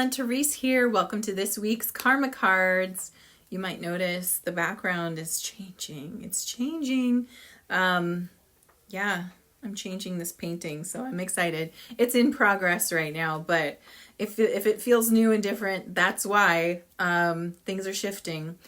everyone, Therese here. Welcome to this week's Karma Cards. You might notice the background is changing. It's changing. Yeah, I'm changing this painting, so I'm excited. It's in progress right now, but if it feels new and different, that's why things are shifting.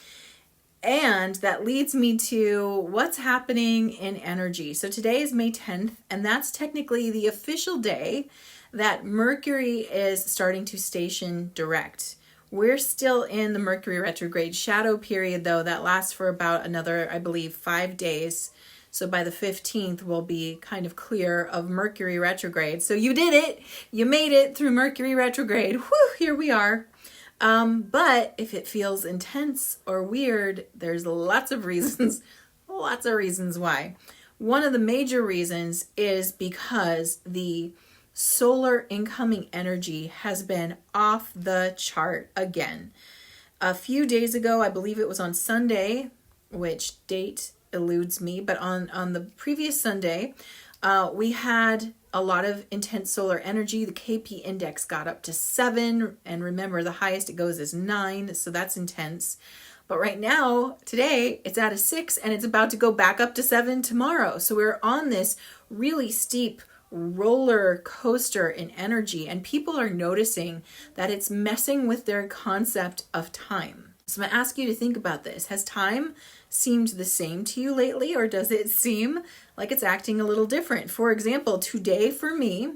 And that leads me to what's happening in energy. So today is May 10th, and that's technically the official day that Mercury is starting to station direct. We're still in the Mercury retrograde shadow period, though, that lasts for about another, I believe, 5 days. So by the 15th, we'll be kind of clear of Mercury retrograde. So you did it. You made it through Mercury retrograde. Whew, here we are. But if it feels intense or weird, there's lots of reasons why. One of the major reasons is because the solar incoming energy has been off the chart again. A few days ago, I believe it was on Sunday, which date eludes me, but on the previous Sunday, we had a lot of intense solar energy. The KP index got up to 7, and remember, the highest it goes is 9, so that's intense. But right now, today, it's at a 6, and it's about to go back up to 7 tomorrow. So we're on this really steep roller coaster in energy, and people are noticing that it's messing with their concept of time. So I'm going to ask you to think about this. Has time seemed the same to you lately, or does it seem like it's acting a little different? For example, today for me,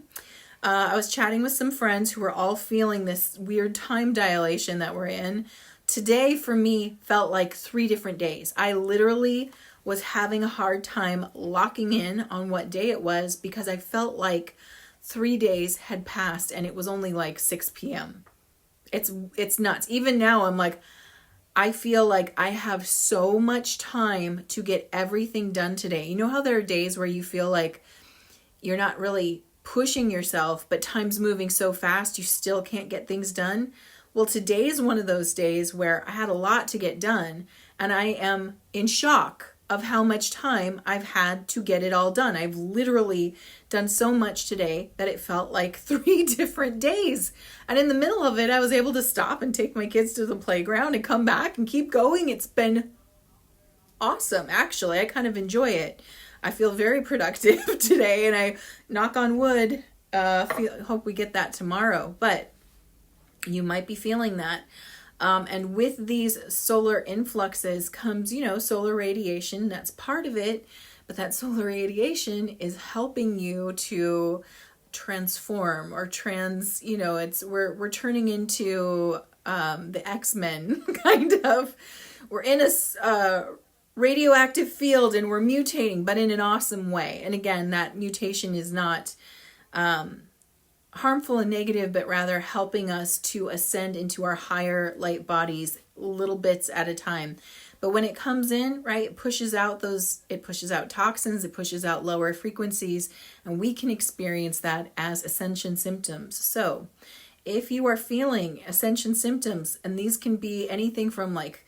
I was chatting with some friends who were all feeling this weird time dilation that we're in. Today for me felt like 3 different days. I literally was having a hard time locking in on what day it was because I felt like 3 days had passed and it was only like 6 p.m. It's nuts. Even now I'm like, I feel like I have so much time to get everything done today. You know how there are days where you feel like you're not really pushing yourself, but time's moving so fast you still can't get things done? Well, today is one of those days where I had a lot to get done, and I am in shock of how much time I've had to get it all done. I've literally done so much today that it felt like 3 different days. And in the middle of it, I was able to stop and take my kids to the playground and come back and keep going. It's been awesome, actually. I kind of enjoy it. I feel very productive today, and I, knock on wood, hope we get that tomorrow. But you might be feeling that. And with these solar influxes comes, solar radiation. That's part of it. But that solar radiation is helping you to transform or we're turning into the X-Men kind of. We're in a radioactive field and we're mutating, but in an awesome way. And again, that mutation is not harmful and negative, but rather helping us to ascend into our higher light bodies little bits at a time. But when it comes in, right, it pushes out toxins, it pushes out lower frequencies, and we can experience that as ascension symptoms. So if you are feeling ascension symptoms, and these can be anything from like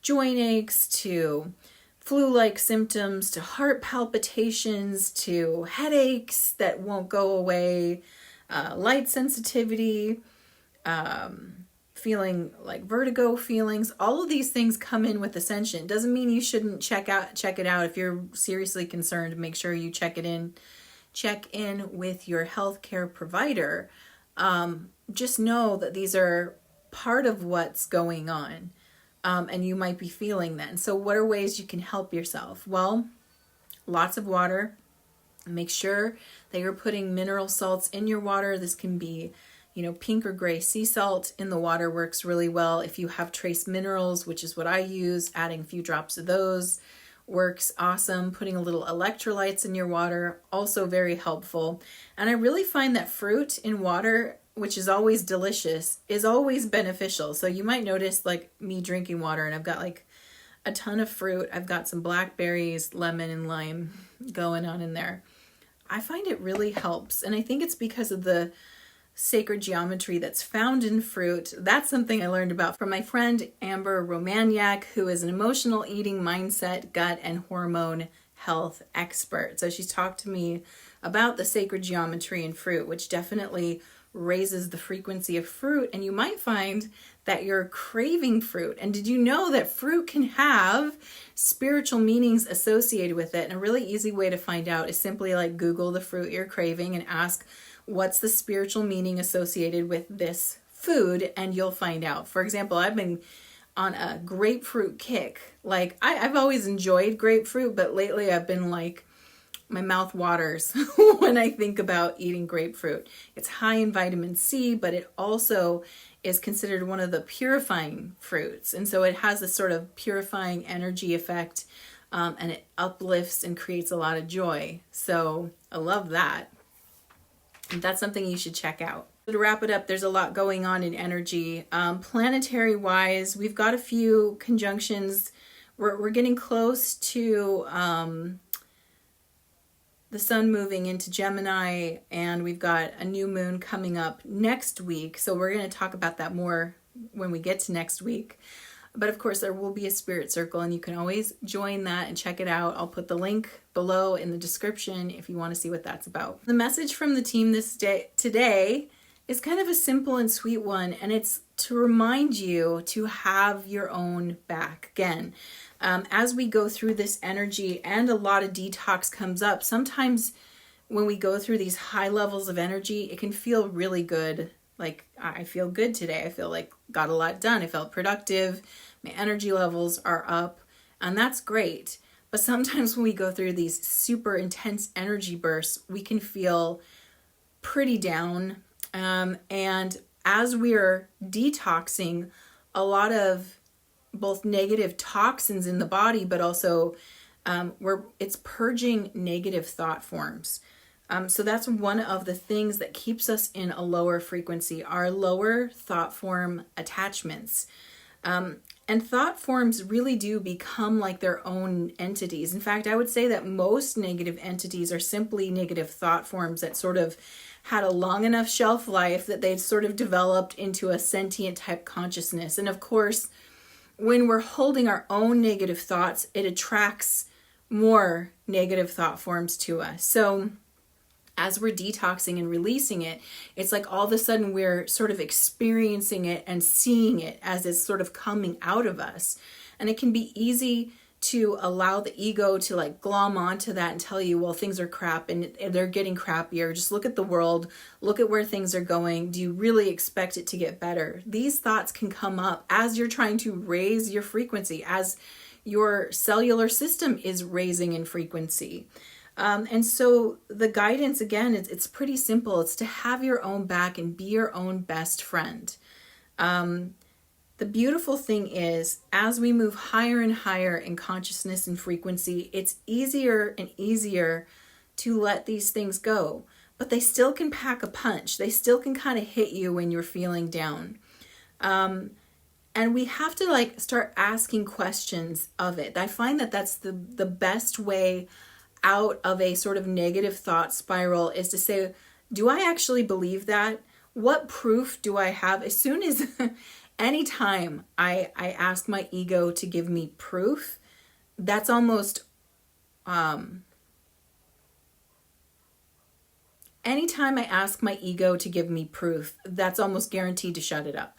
joint aches to flu-like symptoms to heart palpitations to headaches that won't go away, light sensitivity, feeling like vertigo feelings, all of these things come in with ascension. Doesn't mean you shouldn't check it out. If you're seriously concerned, make sure you check in with your healthcare provider. Just know that these are part of what's going on, and you might be feeling that. And so what are ways you can help yourself? Well, lots of water. Make sure that you're putting mineral salts in your water. This can be, pink or gray sea salt in the water works really well. If you have trace minerals, which is what I use, adding a few drops of those works awesome. Putting a little electrolytes in your water, also very helpful. And I really find that fruit in water, which is always delicious, is always beneficial. So you might notice like me drinking water and I've got like a ton of fruit. I've got some blackberries, lemon, and lime going on in there. I find it really helps. And I think it's because of the sacred geometry that's found in fruit. That's something I learned about from my friend Amber Romaniak, who is an emotional eating, mindset, gut, and hormone health expert. So she's talked to me about the sacred geometry in fruit, which definitely raises the frequency of fruit, and you might find that you're craving fruit. And did you know that fruit can have spiritual meanings associated with it? And a really easy way to find out is simply like Google the fruit you're craving and ask, what's the spiritual meaning associated with this food? And you'll find out. For example, I've been on a grapefruit kick. Like I've always enjoyed grapefruit, but lately I've been like, my mouth waters when I think about eating grapefruit. It's high in vitamin C, but it also is considered one of the purifying fruits. And so it has this sort of purifying energy effect, and it uplifts and creates a lot of joy. So I love that. And that's something you should check out. To wrap it up, there's a lot going on in energy. Planetary wise, we've got a few conjunctions. We're getting close to the sun moving into Gemini, and we've got a new moon coming up next week. So we're going to talk about that more when we get to next week. But of course, there will be a spirit circle, and you can always join that and check it out. I'll put the link below in the description if you want to see what that's about. The message from the team today is kind of a simple and sweet one, and it's to remind you to have your own back. Again, as we go through this energy and a lot of detox comes up, sometimes when we go through these high levels of energy, it can feel really good. Like, I feel good today. I feel like got a lot done. I felt productive. My energy levels are up, and that's great. But sometimes when we go through these super intense energy bursts, we can feel pretty down. And as we're detoxing, a lot of both negative toxins in the body, but also it's purging negative thought forms. So that's one of the things that keeps us in a lower frequency, our lower thought form attachments. And thought forms really do become like their own entities. In fact, I would say that most negative entities are simply negative thought forms that sort of had a long enough shelf life that they've sort of developed into a sentient type consciousness. And of course, when we're holding our own negative thoughts, it attracts more negative thought forms to us. So as we're detoxing and releasing it, it's like all of a sudden we're sort of experiencing it and seeing it as it's sort of coming out of us. And it can be easy to allow the ego to like glom onto that and tell you, well, things are crap and they're getting crappier. Just look at the world, look at where things are going. Do you really expect it to get better? These thoughts can come up as you're trying to raise your frequency, as your cellular system is raising in frequency. And so the guidance, again, it's pretty simple. It's to have your own back and be your own best friend. The beautiful thing is, as we move higher and higher in consciousness and frequency, it's easier and easier to let these things go. But they still can pack a punch. They still can kind of hit you when you're feeling down. And we have to like start asking questions of it. I find that that's the best way out of a sort of negative thought spiral, is to say, do I actually believe that? What proof do I have? As soon as anytime I ask my ego to give me proof, that's almost, anytime I ask my ego to give me proof, that's almost guaranteed to shut it up.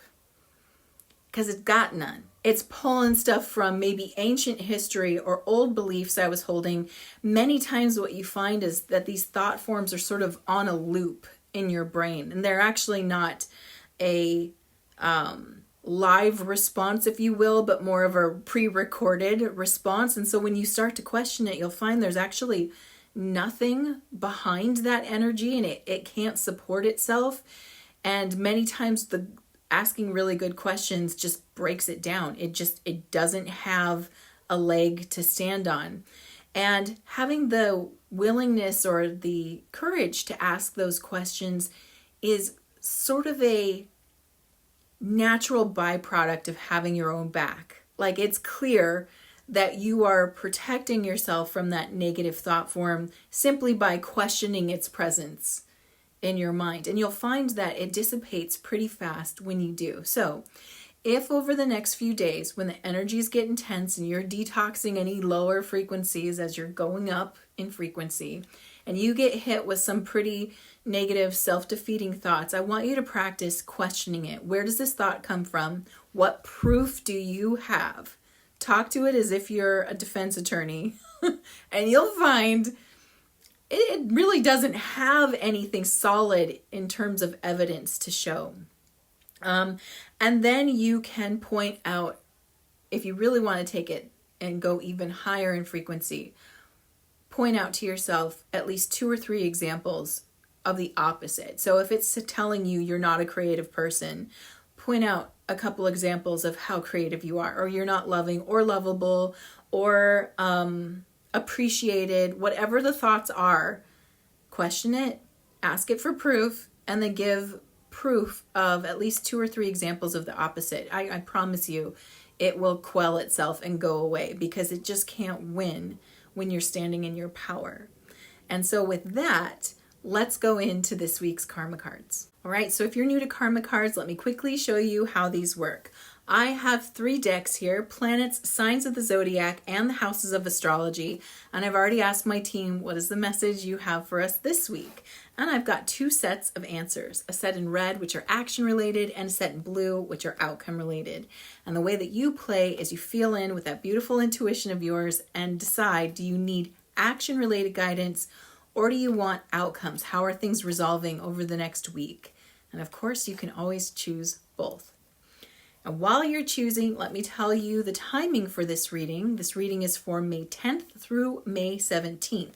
Because it's got none. It's pulling stuff from maybe ancient history or old beliefs I was holding. Many times what you find is that these thought forms are sort of on a loop in your brain, and they're actually not a live response, if you will, but more of a pre-recorded response. And so when you start to question it, you'll find there's actually nothing behind that energy, and it can't support itself. And many times the asking really good questions just breaks it down. It doesn't have a leg to stand on. And having the willingness or the courage to ask those questions is sort of a natural byproduct of having your own back. Like, it's clear that you are protecting yourself from that negative thought form simply by questioning its presence in your mind. And you'll find that it dissipates pretty fast when you do. So if over the next few days, when the energies get intense and you're detoxing any lower frequencies as you're going up in frequency, and you get hit with some pretty negative, self-defeating thoughts, I want you to practice questioning it. Where does this thought come from? What proof do you have? Talk to it as if you're a defense attorney, and you'll find it really doesn't have anything solid in terms of evidence to show. And then you can point out, if you really want to take it and go even higher in frequency, point out to yourself at least 2 or 3 examples of the opposite. So if it's telling you you're not a creative person, point out a couple examples of how creative you are, or you're not loving or lovable or appreciated. Whatever the thoughts are, question it, ask it for proof, and then give proof of at least 2 or 3 examples of the opposite. I promise you it will quell itself and go away, because it just can't win when you're standing in your power. And so with that, let's go into this week's karma cards. All right, so if you're new to karma cards, let me quickly show you how these work. I have 3 decks here: planets, signs of the zodiac, and the houses of astrology. And I've already asked my team, what is the message you have for us this week? And I've got 2 sets of answers, a set in red, which are action related, and a set in blue, which are outcome related. And the way that you play is you feel in with that beautiful intuition of yours and decide, do you need action related guidance, or do you want outcomes? How are things resolving over the next week? And of course, you can always choose both. And while you're choosing, let me tell you the timing for this reading. This reading is for May 10th through May 17th.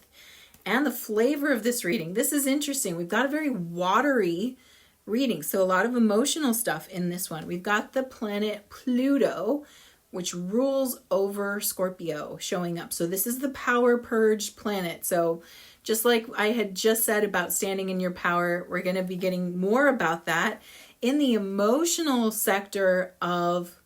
And the flavor of this reading, this is interesting. We've got a very watery reading, so a lot of emotional stuff in this one. We've got the planet Pluto, which rules over Scorpio, showing up. So this is the power purged planet. So just like I had just said about standing in your power, we're going to be getting more about that in the emotional sector of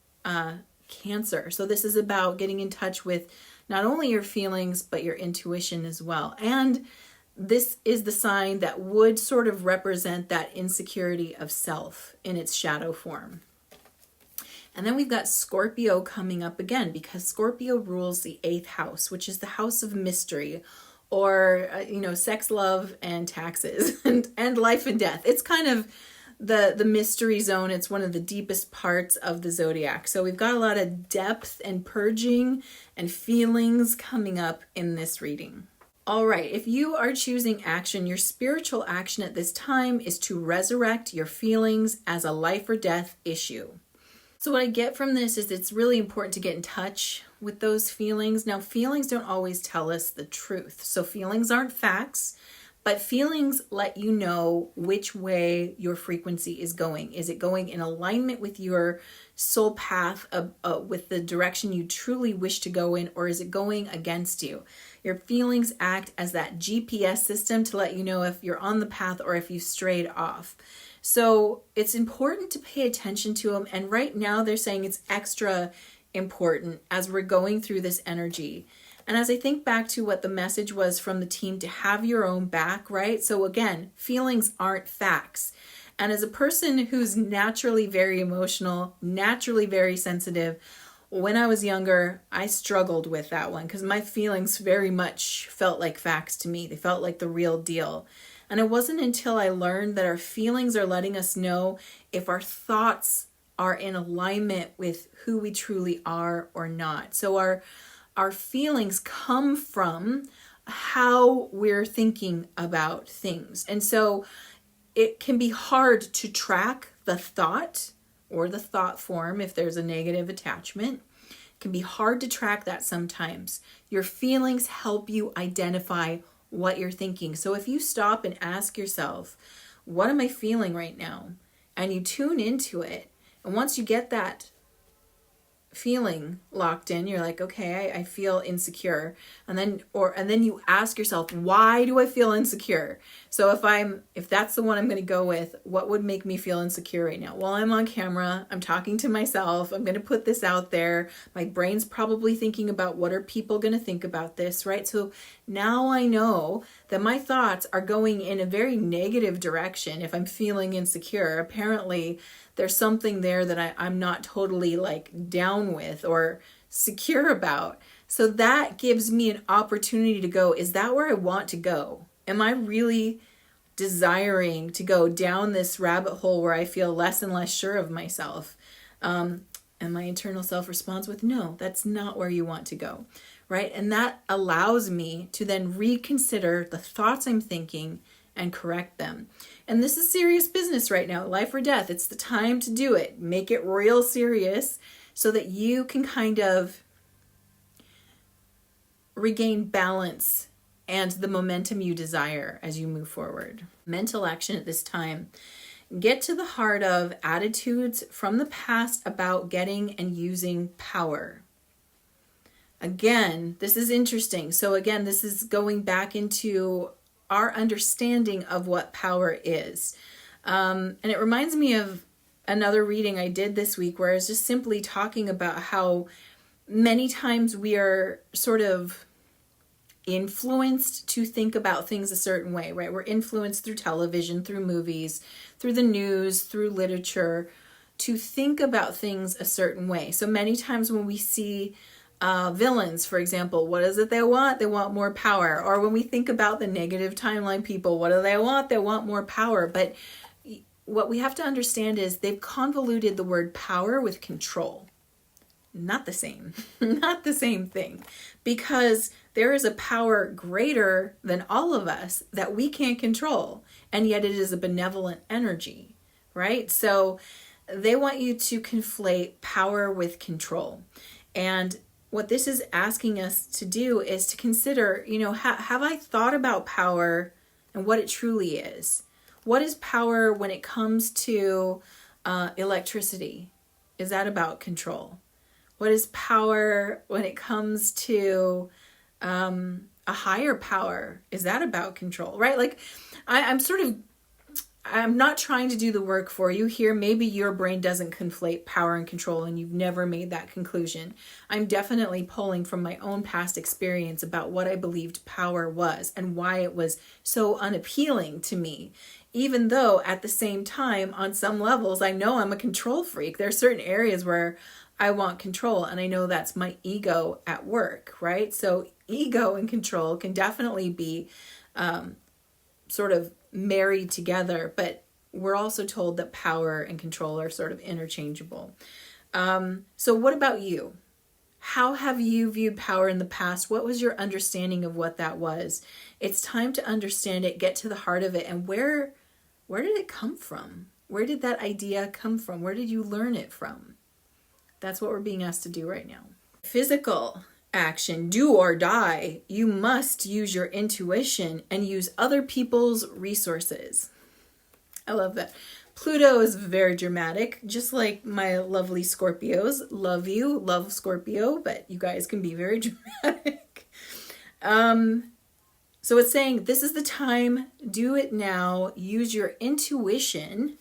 Cancer. So this is about getting in touch with not only your feelings, but your intuition as well. And this is the sign that would sort of represent that insecurity of self in its shadow form. And then we've got Scorpio coming up again, because Scorpio rules the 8th house, which is the house of mystery, or, sex, love, and taxes, and life and death. It's kind of the mystery zone. It's one of the deepest parts of the zodiac. So we've got a lot of depth and purging and feelings coming up in this reading. All right, if you are choosing action, your spiritual action at this time is to resurrect your feelings as a life or death issue. So what I get from this is it's really important to get in touch with those feelings. Now, feelings don't always tell us the truth. So feelings aren't facts, but feelings let you know which way your frequency is going. Is it going in alignment with your soul path, with the direction you truly wish to go in, or is it going against you? Your feelings act as that GPS system to let you know if you're on the path or if you strayed off. So it's important to pay attention to them. And right now they're saying it's extra important as we're going through this energy. And as I think back to what the message was from the team, to have your own back, right? So again, feelings aren't facts. And as a person who's naturally very emotional, naturally very sensitive, when I was younger, I struggled with that one because my feelings very much felt like facts to me. They felt like the real deal. And it wasn't until I learned that our feelings are letting us know if our thoughts are in alignment with who we truly are or not. So our feelings come from how we're thinking about things. And so it can be hard to track the thought or the thought form if there's a negative attachment. It can be hard to track that sometimes. Your feelings help you identify what you're thinking. So if you stop and ask yourself, what am I feeling right now? And you tune into it. And once you get that feeling locked in, you're like, okay, I feel insecure. And then you ask yourself, why do I feel insecure? So if that's the one I'm going to go with, what would make me feel insecure right now? Well, I'm on camera, I'm talking to myself, I'm going to put this out there. My brain's probably thinking about what are people going to think about this, right? So now I know that my thoughts are going in a very negative direction. If I'm feeling insecure, apparently there's something there that I'm not totally down with or secure about. So that gives me an opportunity to go, is that where I want to go? Am I really desiring to go down this rabbit hole where I feel less and less sure of myself. And my internal self responds with, no, that's not where you want to go, right? And that allows me to then reconsider the thoughts I'm thinking and correct them. And this is serious business right now, life or death. It's the time to do it. Make it real serious so that you can kind of regain balance and the momentum you desire as you move forward. Mental action at this time. Get to the heart of attitudes from the past about getting and using power. Again, this is interesting. So again, this is going back into our understanding of what power is. And it reminds me of another reading I did this week where I was just simply talking about how many times we are sort of influenced to think about things a certain way, right? We're influenced through television, through movies, through the news, through literature, to think about things a certain way. So many times when we see villains, for example, what is it they want? They want more power. Or when we think about the negative timeline people, what do they want? They want more power. But what we have to understand is they've convoluted the word power with control. Not the same, not the same thing, because there is a power greater than all of us that we can't control, and yet it is a benevolent energy, right? So they want you to conflate power with control. And what this is asking us to do is to consider, have I thought about power and what it truly is? What is power when it comes to electricity? Is that about control? What is power when it comes to a higher power? Is that about control, right? Like I'm not trying to do the work for you here. Maybe your brain doesn't conflate power and control and you've never made that conclusion. I'm definitely pulling from my own past experience about what I believed power was and why it was so unappealing to me. Even though at the same time, on some levels, I know I'm a control freak. There are certain areas where I want control, and I know that's my ego at work, right? So ego and control can definitely be sort of married together, but we're also told that power and control are sort of interchangeable. So what about you? How have you viewed power in the past? What was your understanding of what that was? It's time to understand it, get to the heart of it, and where did it come from? Where did that idea come from? Where did you learn it from? That's what we're being asked to do right now. Physical action, do or die. You must use your intuition and use other people's resources. I love that. Pluto is very dramatic, just like my lovely Scorpios. Love you, love Scorpio, but you guys can be very dramatic. So it's saying this is the time, do it now, use your intuition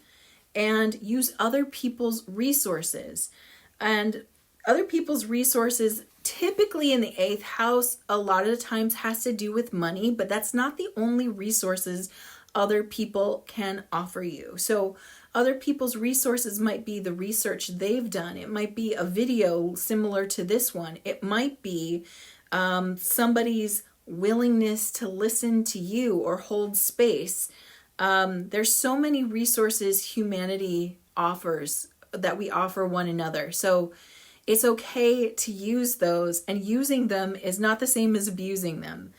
and use other people's resources. And other people's resources, typically in the 8th house, a lot of the times has to do with money, but that's not the only resources other people can offer you. So other people's resources might be the research they've done. It might be a video similar to this one. It might be somebody's willingness to listen to you or hold space. There's so many resources humanity offers that we offer one another. So it's okay to use those, and using them is not the same as abusing them.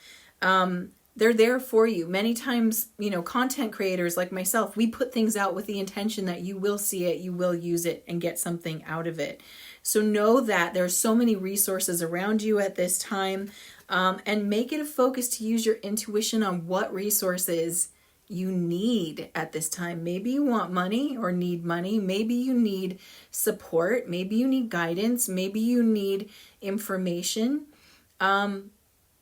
They're there for you. Many times, content creators like myself, we put things out with the intention that you will see it, you will use it, and get something out of it. So know that there's so many resources around you at this time, and make it a focus to use your intuition on what resources you need at this time. Maybe you want money or need money. Maybe you need support. Maybe you need guidance. Maybe you need information.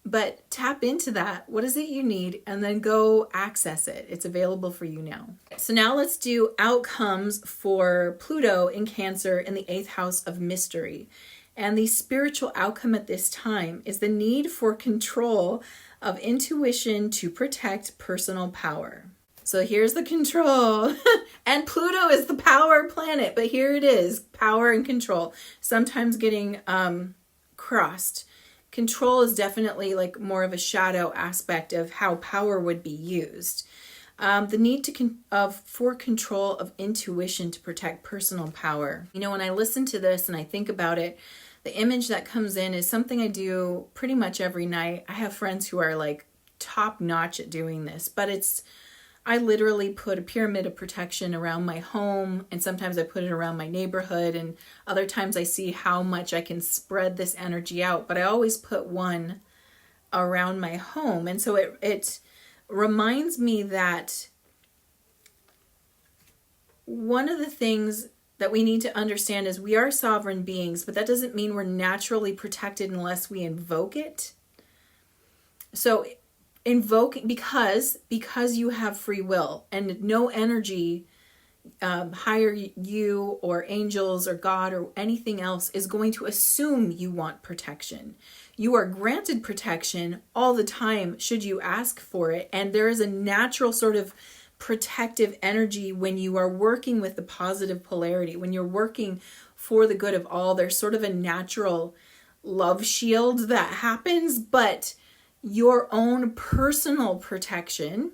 But tap into that. What is it you need? And then go access it. It's available for you now. So now let's do outcomes for Pluto in Cancer in the 8th house of mystery. And the spiritual outcome at this time is the need for control of intuition to protect personal power. So here's the control. And Pluto is the power planet, but here it is, power and control. Sometimes getting crossed. Control is definitely like more of a shadow aspect of how power would be used. The need for control of intuition to protect personal power. You know, when I listen to this and I think about it, the image that comes in is something I do pretty much every night. I have friends who are like top notch at doing this, but I literally put a pyramid of protection around my home, and sometimes I put it around my neighborhood, and other times I see how much I can spread this energy out, but I always put one around my home. And so it reminds me that one of the things that we need to understand is we are sovereign beings, but that doesn't mean we're naturally protected unless we invoke it. So invoking, because you have free will, and no energy, higher you or angels or God or anything else, is going to assume you want protection. You are granted protection all the time should you ask for it, and there is a natural sort of protective energy when you are working with the positive polarity, when you're working for the good of all. There's sort of a natural love shield that happens, but your own personal protection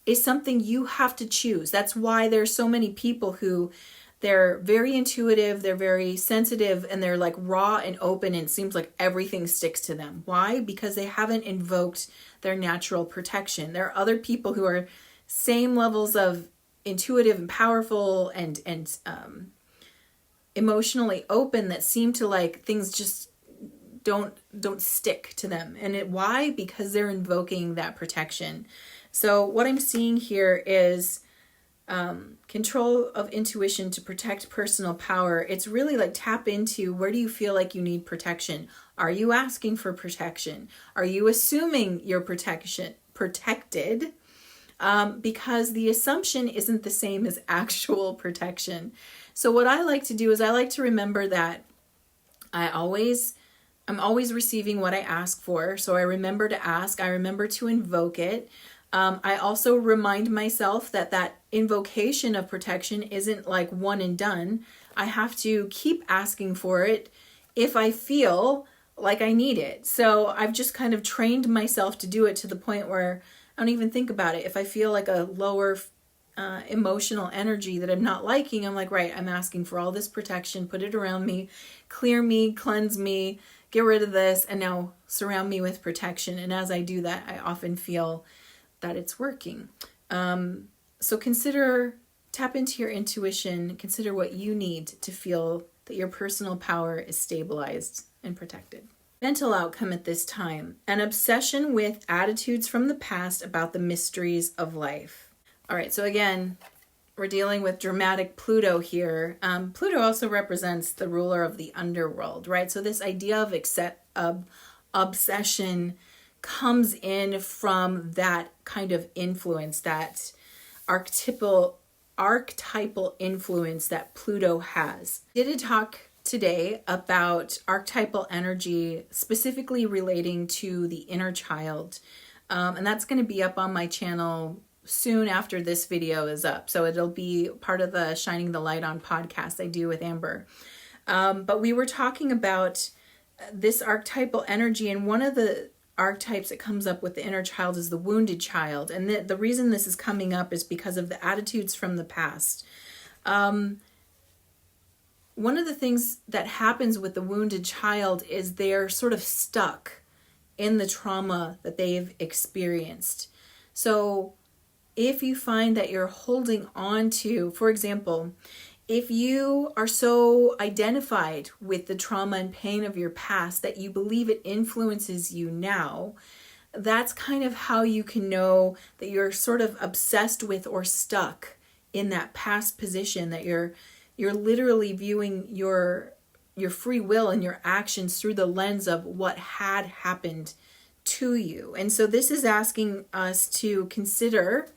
is something you have to choose. That's why there's so many people who, they're very intuitive, they're very sensitive, and they're like raw and open, and it seems like everything sticks to them. Why? Because they haven't invoked their natural protection. There are other people who are same levels of intuitive and powerful and emotionally open that seem to like things just don't stick to them. And why? Because they're invoking that protection. So what I'm seeing here is control of intuition to protect personal power. It's really like tap into, where do you feel like you need protection? Are you asking for protection? Are you assuming you're protected? Because the assumption isn't the same as actual protection. So what I like to do is I like to remember that I'm always receiving what I ask for. So I remember to ask, I remember to invoke it. I also remind myself that invocation of protection isn't like one and done. I have to keep asking for it if I feel like I need it. So I've just kind of trained myself to do it to the point where I don't even think about it. If I feel like a lower emotional energy that I'm not liking, I'm like, right, I'm asking for all this protection, put it around me, clear me, cleanse me, get rid of this, and now surround me with protection. And as I do that, I often feel that it's working. So tap into your intuition, consider what you need to feel that your personal power is stabilized and protected. Mental outcome at this time: an obsession with attitudes from the past about the mysteries of life. All right, so again, we're dealing with dramatic Pluto here. Pluto also represents the ruler of the underworld, right? So this idea of obsession comes in from that kind of influence, that archetypal influence that Pluto has. I did a talk today about archetypal energy, specifically relating to the inner child. And that's going to be up on my channel soon after this video is up. So it'll be part of the Shining the Light On podcast I do with Amber. But we were talking about this archetypal energy, and one of the archetypes that comes up with the inner child is the wounded child. And the reason this is coming up is because of the attitudes from the past. One of the things that happens with the wounded child is they're sort of stuck in the trauma that they've experienced. So if you find that you're holding on to, for example, if you are so identified with the trauma and pain of your past that you believe it influences you now, that's kind of how you can know that you're sort of obsessed with or stuck in that past position, that you're literally viewing your free will and your actions through the lens of what had happened to you. And so this is asking us to consider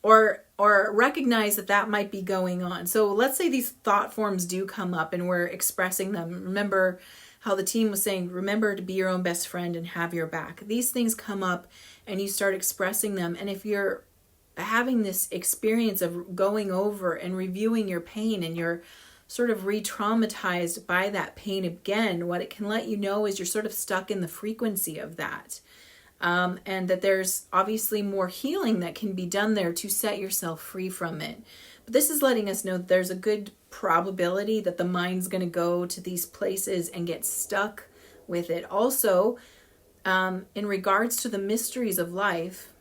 or recognize that might be going on. So let's say these thought forms do come up and we're expressing them. Remember how the team was saying, remember to be your own best friend and have your back. These things come up and you start expressing them. And if you're having this experience of going over and reviewing your pain and you're sort of re-traumatized by that pain again, what it can let you know is you're sort of stuck in the frequency of that. and that there's obviously more healing that can be done there to set yourself free from it. But this is letting us know that there's a good probability that the mind's going to go to these places and get stuck with it. Also, in regards to the mysteries of life,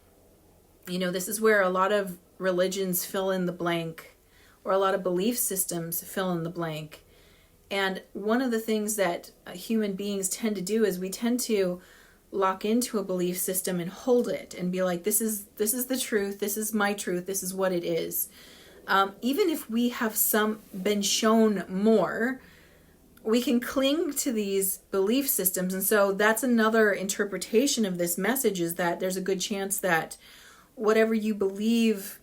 this is where a lot of religions fill in the blank, or a lot of belief systems fill in the blank. And one of the things that human beings tend to do is we tend to lock into a belief system and hold it and be like, this is the truth, this is my truth, this is what it is. Even if we have been shown more, we can cling to these belief systems. And so that's another interpretation of this message, is that there's a good chance that whatever you believe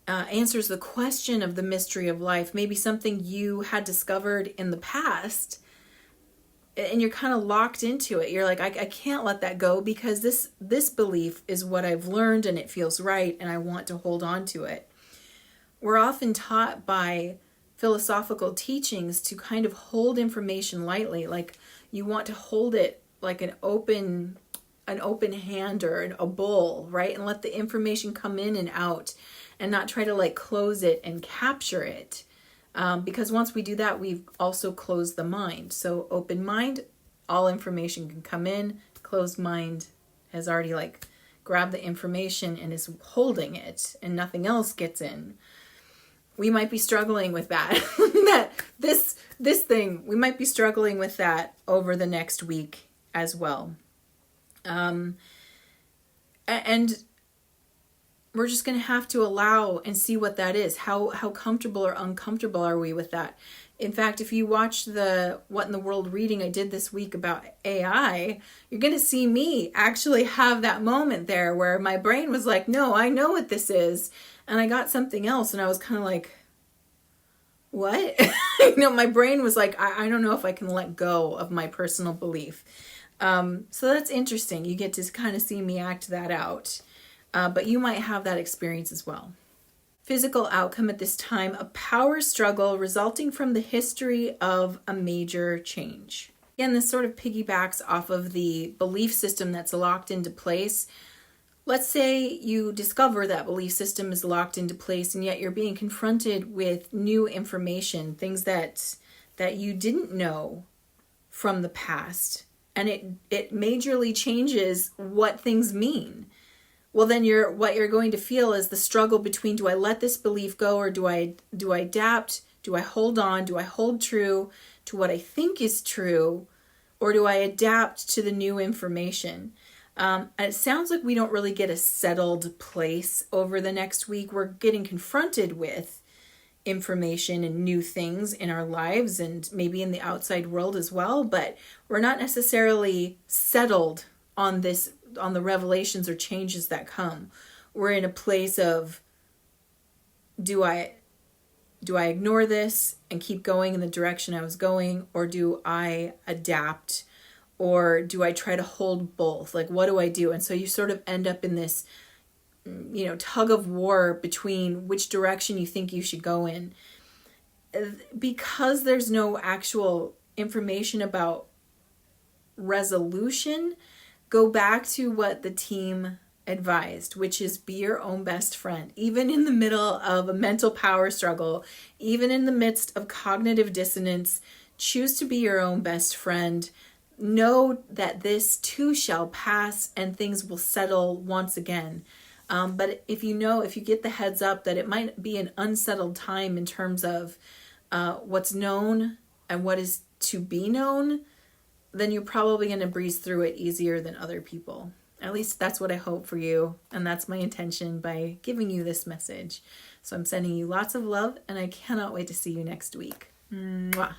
answers the question of the mystery of life, maybe something you had discovered in the past, and you're kind of locked into it. You're like, I can't let that go, because this belief is what I've learned and it feels right and I want to hold on to it. We're often taught by philosophical teachings to kind of hold information lightly, like you want to hold it like an open hand or a bowl, right? And let the information come in and out, and not try to like close it and capture it. Because once we do that, we've also closed the mind. So open mind, all information can come in. Closed mind has already like grabbed the information and is holding it, and nothing else gets in. We might be struggling with that. this thing, we might be struggling with that over the next week as well. And we're just going to have to allow and see what that is. How comfortable or uncomfortable are we with that? In fact, if you watch the What in the World reading I did this week about AI, you're going to see me actually have that moment there where my brain was like, no, I know what this is. And I got something else, and I was kind of like, what? My brain was like, I don't know if I can let go of my personal belief. So that's interesting. You get to kind of see me act that out. But you might have that experience as well. Physical outcome at this time, a power struggle resulting from the history of a major change. Again, this sort of piggybacks off of the belief system that's locked into place. Let's say you discover that belief system is locked into place, and yet you're being confronted with new information, things that you didn't know from the past, and it majorly changes what things mean. Well, then what you're going to feel is the struggle between, do I let this belief go, or do I adapt? Do I hold on? Do I hold true to what I think is true, or do I adapt to the new information? And it sounds like we don't really get a settled place over the next week. We're getting confronted with information and new things in our lives, and maybe in the outside world as well, but we're not necessarily settled on the revelations or changes that come. We're in a place of, do I ignore this and keep going in the direction I was going, or do I adapt, or do I try to hold both? Like, what do I do? And so you sort of end up in this, tug of war between which direction you think you should go in. Because there's no actual information about resolution, go back to what the team advised, which is be your own best friend. Even in the middle of a mental power struggle, even in the midst of cognitive dissonance, choose to be your own best friend. Know that this too shall pass and things will settle once again. But if you get the heads up that it might be an unsettled time in terms of what's known and what is to be known, then you're probably going to breeze through it easier than other people. At least that's what I hope for you. And that's my intention by giving you this message. So I'm sending you lots of love, and I cannot wait to see you next week. Mwah.